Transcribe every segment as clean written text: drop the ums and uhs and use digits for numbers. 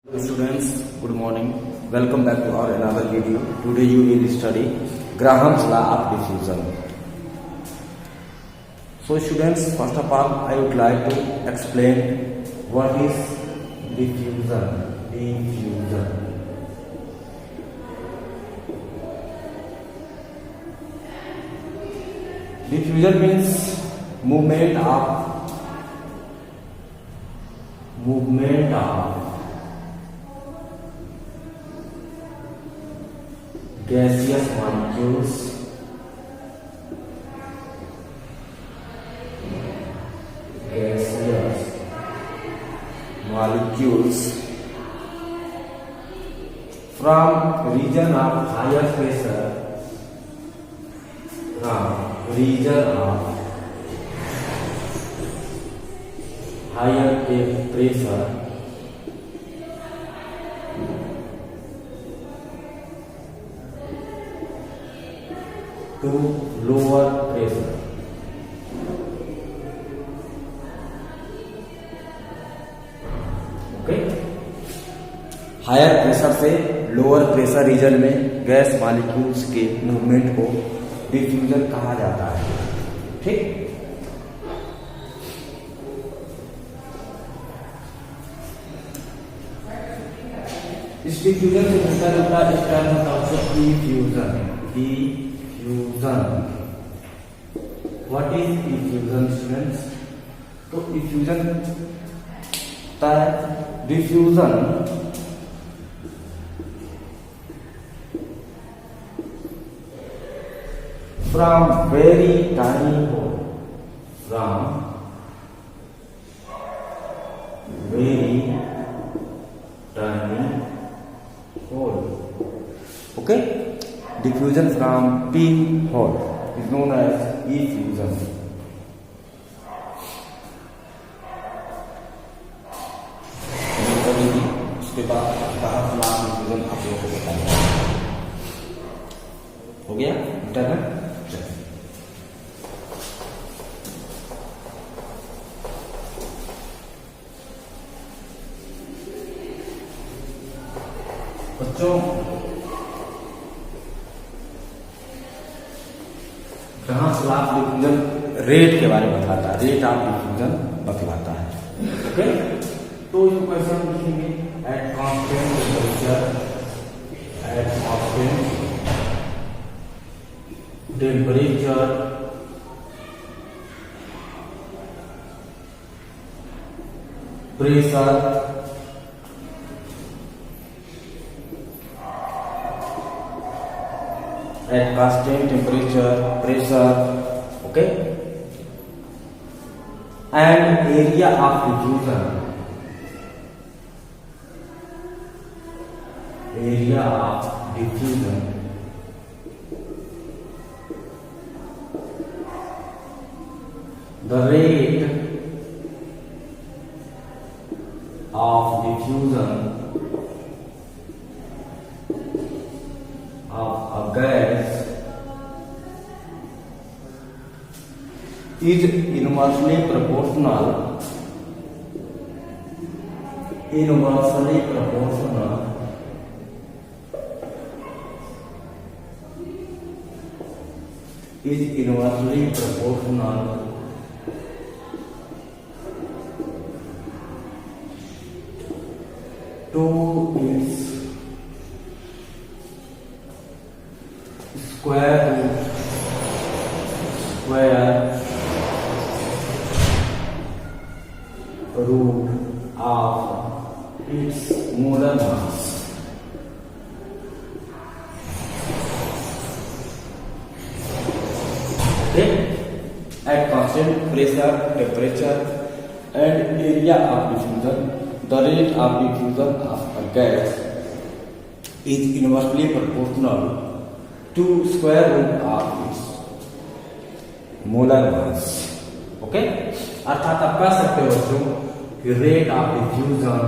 Students, good morning. Welcome back to our another video. Today you will study Graham's law of diffusion. So students, first of all, I would like to explain what is diffusion. Diffusion means movement of gaseous molecules from region of higher pressure to lower pressure. Okay, higher pressure से lower pressure region में gas molecules के movement को diffusion कहा जाता है. ठीक, इस diffusion से मिलता जुलता स्टाइल होता है diffusion. What is diffusion students? तो diffusion from very tiny hole, okay, diffusion from pinhole is known as effusion. उसके बाद डिफ्यूजन आप लोगों को बताएंगे. हो गया इंटरनेट. बच्चों, Graham's law of diffusion rate के बारे में बताता है. रेट ऑफ डिफ्यूजन बतलाता है. ओके, तो ये क्वेश्चन लिखेंगे at constant temperature pressure at constant temperature, pressure, okay, and area of diffusion. The rate of diffusion of a gas is inversely proportional to its square root of its molar mass. Okay, at constant pressure, temperature, and area of diffusion, the rate of diffusion of a gas is inversely proportional to square root of its molar mass. Okay, अर्थात आप कह सकते हो बच्चों कि rate of diffusion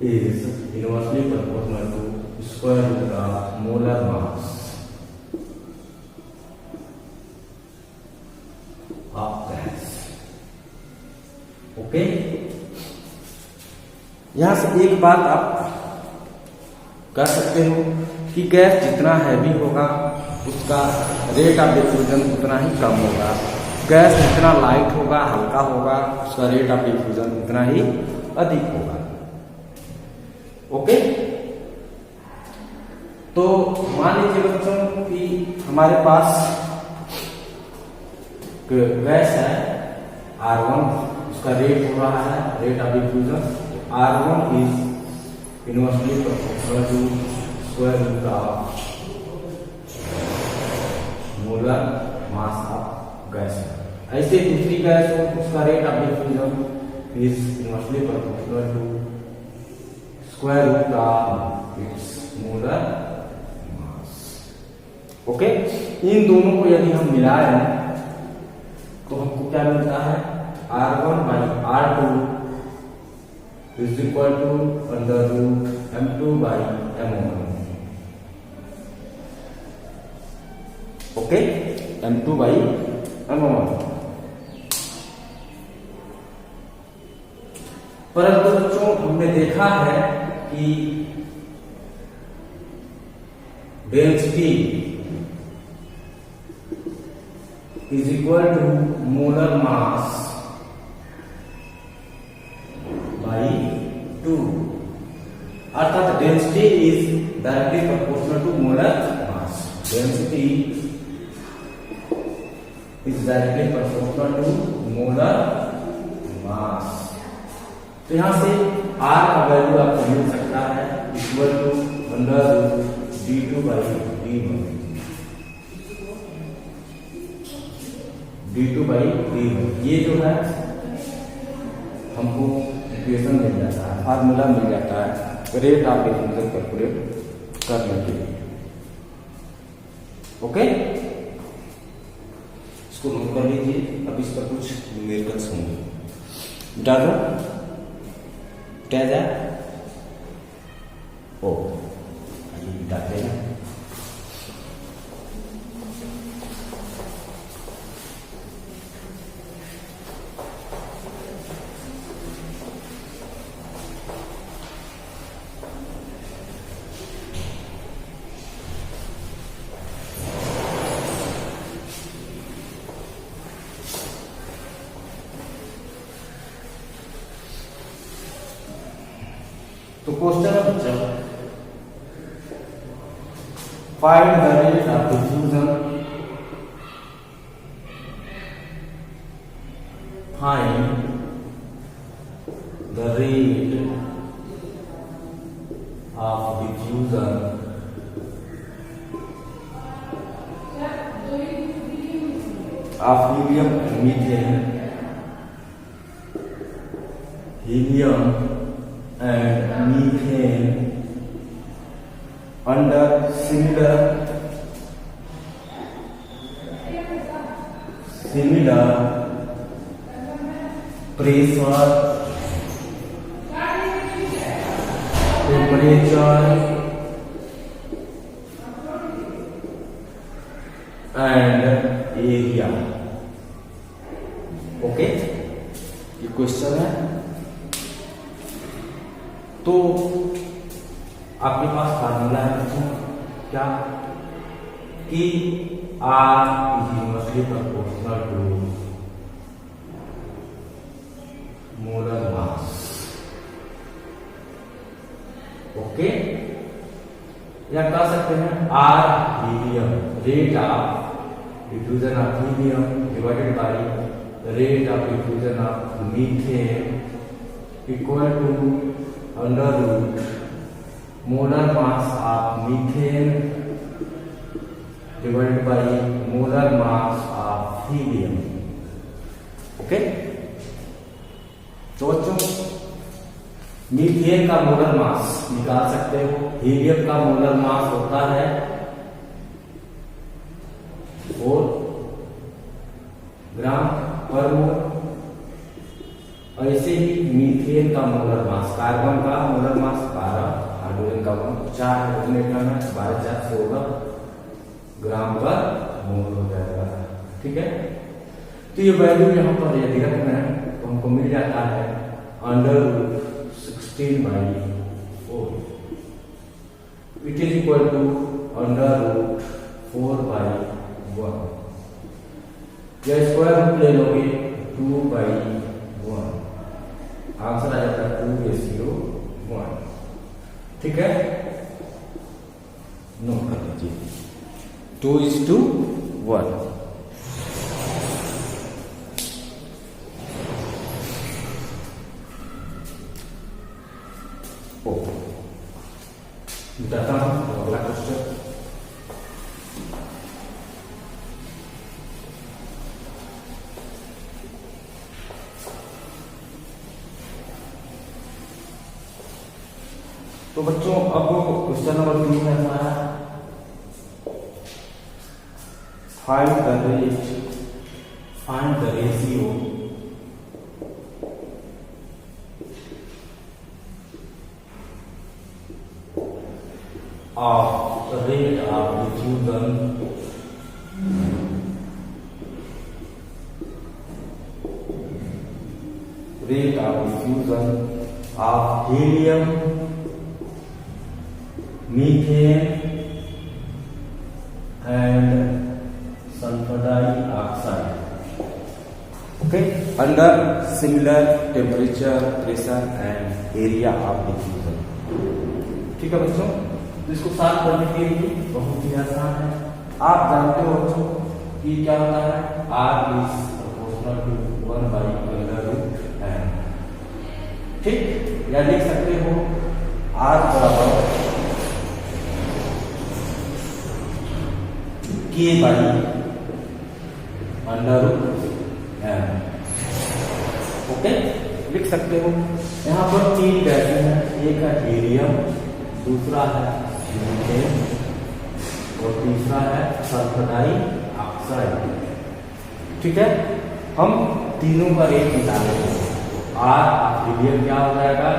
is inversely proportional to square root of molar mass of of gas. Okay, यहां से एक बात आप कह सकते हो कि गैस जितना हैवी होगा उसका रेट ऑफ डिफ्यूजन उतना ही कम होगा, गैस जितना लाइट होगा हल्का होगा उसका रेट ऑफ डिफ्यूजन उतना ही अधिक होगा। ओके, तो मान लीजिए बच्चों कि हमारे पास गैस है R1, उसका रेट हो रहा है rate of diffusion R1 is inversely proportional to square root of molar mass of gas. ऐसे दूसरी गैस हो उसका rate of diffusion is inversely proportional to square root of its molar mass. Okay, इन दोनों को यदि हम मिलाएं तो हमको क्या मिलता है R1 by R2 is equal to under root M2 by M1। Okay, M2 by M1। परंतु बच्चों हमने देखा है कि density is equal to molar mass by 2, अर्थात density is directly proportional to molar mass. Density is directly proportional to molar mass. तो यहां से R का वैल्यू आपको मिल सकता है equal to under root d2 by d1, d2 by d1। ये जो है हमको इक्वेशन मिल जाता है, फार्मूला मिल जाता है रेट ऑफ डिफ्यूजन कैलकुलेट करने के लिए। ओके, इसको नोट कर लीजिए। अब इस पर कुछ न्यूमेरिकल्स होंगे। डालो क्या जाए ओ डालते हैं। तो क्वेश्चन है बच्चा, find the rate of diffusion, find the rate of diffusion of helium and methane, helium and methane under similar pressure, temperature and area। Okay, ये क्वेश्चन है। तो आपके पास फार्मूला है बच्चों क्या कि R is inversely proportional to molar mass. Okay, या कह सकते हैं R helium, rate of diffusion of helium divided by rate of diffusion of methane equal to under root molar mass of methane divided by molar mass of helium. Okay, तो बच्चों methane का molar mass निकाल सकते हो, helium का molar mass होता है 4 ग्राम पर मोल। ऐसे ही मीथेन का मोलर मास, कार्बन का मोलर मास 12, हाइड्रोजन का 4 हाइड्रोजन एटम है, 12 4 16 ग्राम पर मोल हो जाएगा। ठीक है, तो ये वैल्यू यहाँ पर यदि रखना है तो हमको मिल जाता है √16/4, इट इज इक्वल टू √4/1। या स्क्वायर रूट ले लोगे 2/1, आंसर आ जाता है 2:1। ठीक है, नोट कर लीजिए 2:1। बताता हूं अगला क्वेश्चन। तो बच्चों अब क्वेश्चन नंबर 3 है हमारा, find the ratio of rate of diffusion of helium, methane and sulfur dioxide, okay, under similar temperature, pressure and area of diffusion। ठीक है बच्चों, तो इसको सॉल्व करने के लिए बहुत ही आसान है। आप जानते हो बच्चों कि क्या होता है, R is proportional to 1/√n। ठीक, या लिख सकते हो R बराबर K/√n। ओके, लिख सकते हो। यहाँ पर 3 गैसें हैं, एक है हीलियम, दूसरा है मीथेन और तीसरा है सल्फर डाइऑक्साइड। ठीक है, हम तीनों का रेट निकालेंगे। आर ऑफ हीलियम क्या हो जाएगा,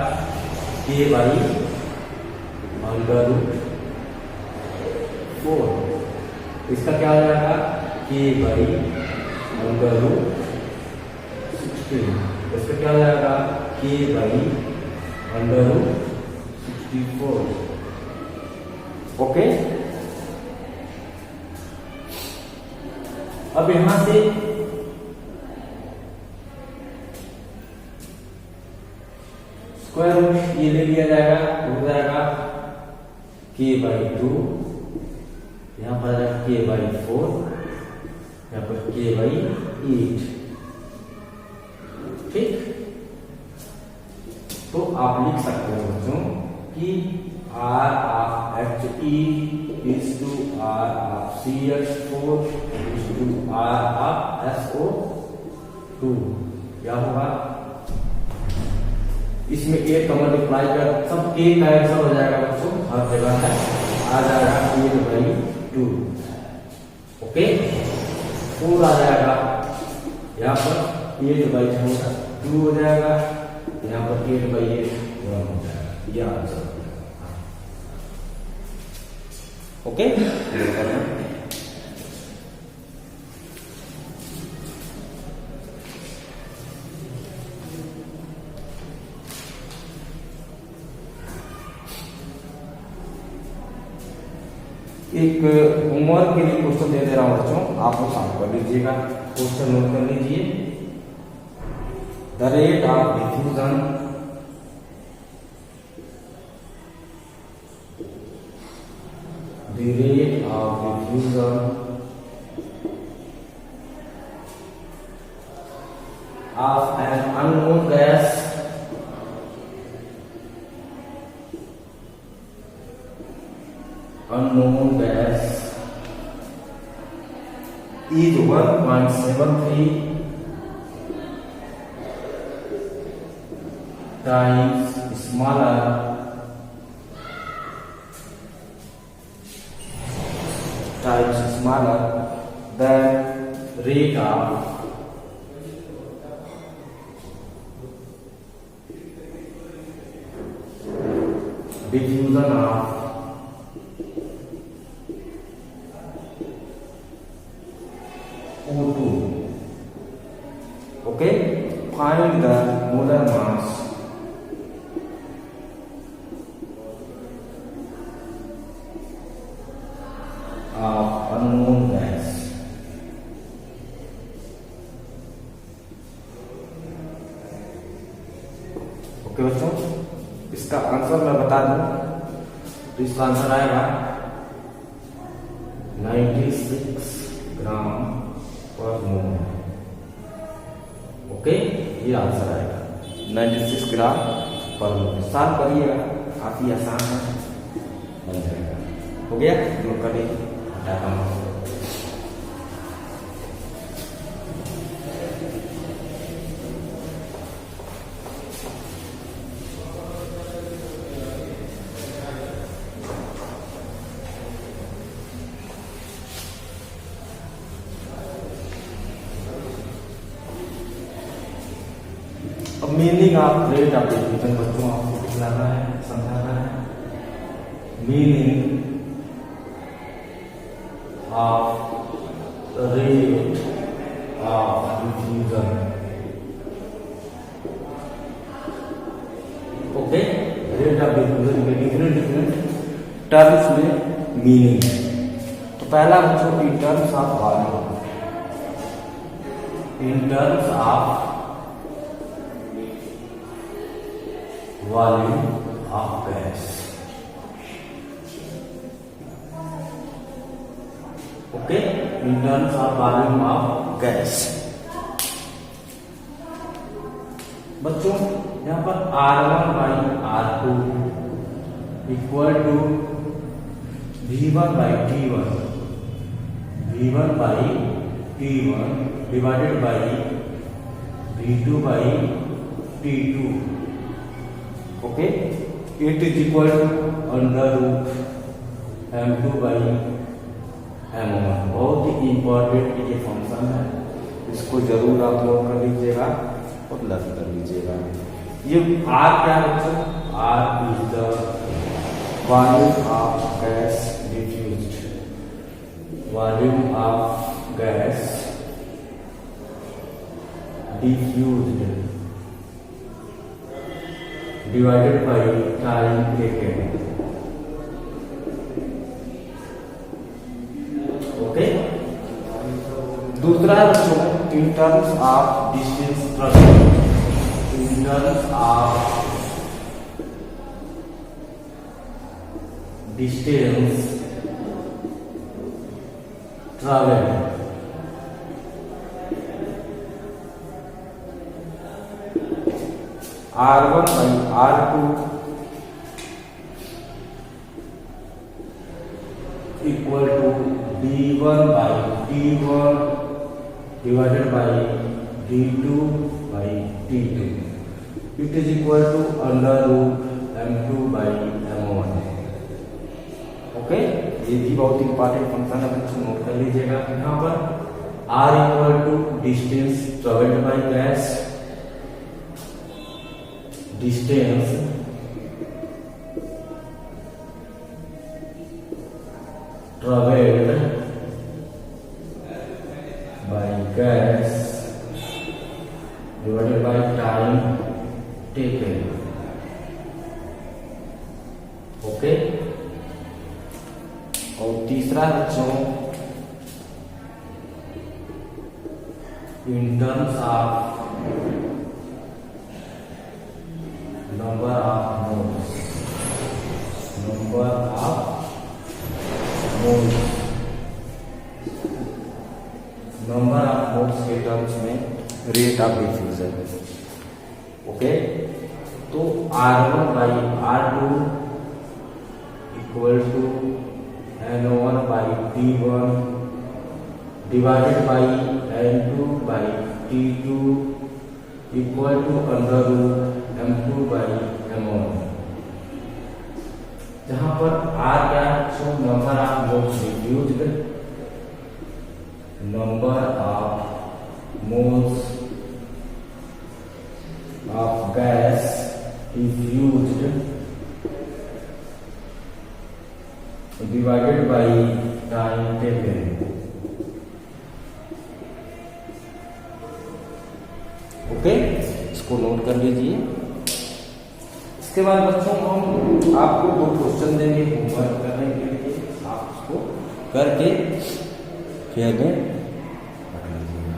K/√4। इसका क्या हो जाएगा, K/√16। इसका क्या हो जाएगा, K/√64। ओके, अब यहां से स्क्वायर रूट ये ले लिया जाएगा, हो जाएगा K/2, यहां पर K/4, यहां पर K/8। ठीक, तो आप लिख सकते हो बच्चों कि R of He is to R of CH4 is to R of SO2। क्या होगा, इसमें 8 का मल्टीप्लाई कर सब 8 का आंसर हो जाएगा बच्चों, हर जगह है आ जाएगा 8/2। ओके, 4 आ जाएगा, यहाँ पर 8/2 हो जाएगा, यहाँ पर 8/8 1 हो जाएगा, यह आंसर। ओके, एक होमवर्क के लिए क्वेश्चन दे दे रहा हूं बच्चों, आप लोग सॉल्व कर लीजिएगा। क्वेश्चन नोट कर लीजिए। The rate of diffusion of an unknown gas is 1.73 times smaller than rate of diffusion of O2 Okay, find the molar mass of unknown gas. Okay बच्चों, इसका आंसर मैं बता दूं तो इसका आंसर आएगा 96 ग्राम पर मोल। ओके, ये आंसर आएगा 96 ग्राम पर मोल। सॉल्व करिएगा, काफी आसान है, बन जाएगा। हो गया, लोग करिए डाटा। अब meaning of rate of diffusion बच्चों आपको दिखलाना है, समझाना है। Meaning of rate of diffusion. Okay, rate of diffusion के डिफरेंट डिफरेंट टर्म्स में मीनिंग है। तो पहला बच्चों in terms of volume, in terms of volume of gas. Okay, in terms of volume of gas. बच्चों यहाँ पर R1 by R2 equal to V1 by T1, V1 by T1 divided by V2 by T2। Okay, it is equal to under root M2 by M1। बहुत ही important ये function है, इसको जरूर आप note कर लीजिएगा और लर्न कर लीजिएगा। ये R क्या है बच्चों? R is the volume of gas diffused, volume of gas diffused divided by time taken। Okay, दूसरा है बच्चों in terms of distance travelled, in terms of distance travelled. R1 by R2 equal to D1 by T1 divided by D2 by T2। It is equal to under root M2 by M1। Okay, ये भी बहुत important function है बच्चों, note कर लीजिएगा। यहाँ पर R equal to distance travelled by gas, distance traveled by gas divided by time taken। Okay, और तीसरा बच्चों in terms of number of moles, number of moles, number of moles के टर्म्स में रेट ऑफ डिफ्यूजन। ओके, तो R1 by R2 equal to N1 by T1 divided by N2 by T2 equal to under root M2 by M1। जहां पर R क्या है? Number of moles diffused, number of moles of gas diffused divided by time taken. Okay, इसको note कर लीजिए। इसके बाद बच्चों हम आपको 2 क्वेश्चन देंगे होमवर्क करने के लिए, आप उसको करके फिर में रख लीजिएगा।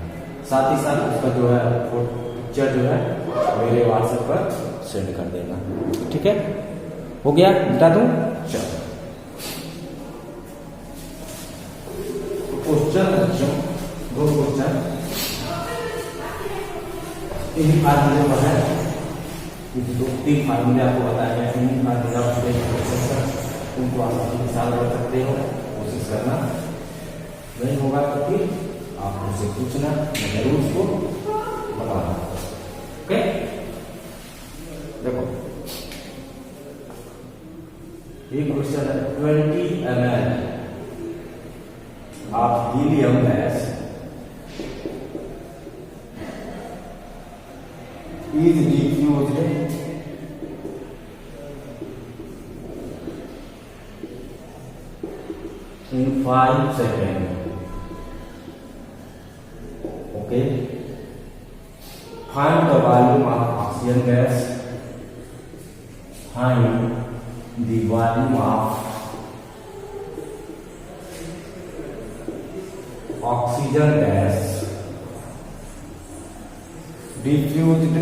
साथ ही साथ उसका जो है पिक्चर जो है मेरे व्हाट्सएप पर सेंड कर देना, ठीक है? हो गया, बता दूं? चलो क्वेश्चन बच्चों 2 क्वेश्चन इन फार्मूले पर है। 2-3 फार्मूले आपको बताया गया, इन फार्मूला उनको आप अपने हिसाब कर सकते हो, कोशिश करना। नहीं होगा तो फिर आप मुझसे पूछना, मैं जरूर उसको बताना। ओके, देखो ये क्वेश्चन है 20 ml of helium gas is diffused in 5 seconds. Okay, find the volume of oxygen gas. Find the volume of oxygen gas diffused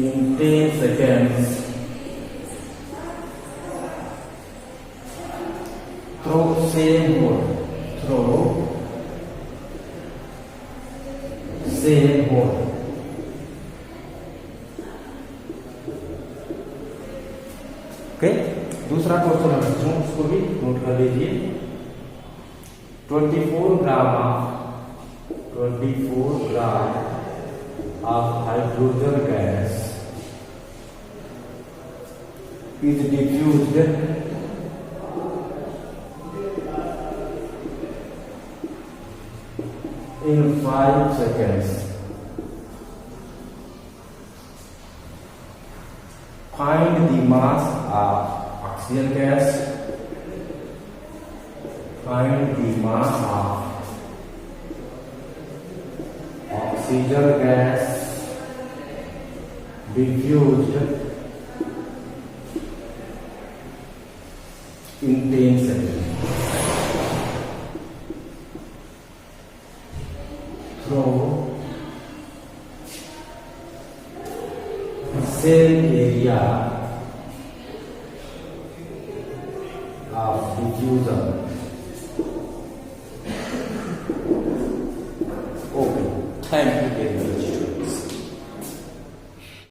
in 10 seconds through same hole. Okay, दूसरा क्वेश्चन है बच्चों, उसको भी note कर लीजिए। 24 ग्राम of hydrogen gas is diffused in 5 seconds. Find the mass of oxygen gas. Find the mass of oxygen gas diffused in 10 seconds through cell area of diffusion. Okay, thank you very much.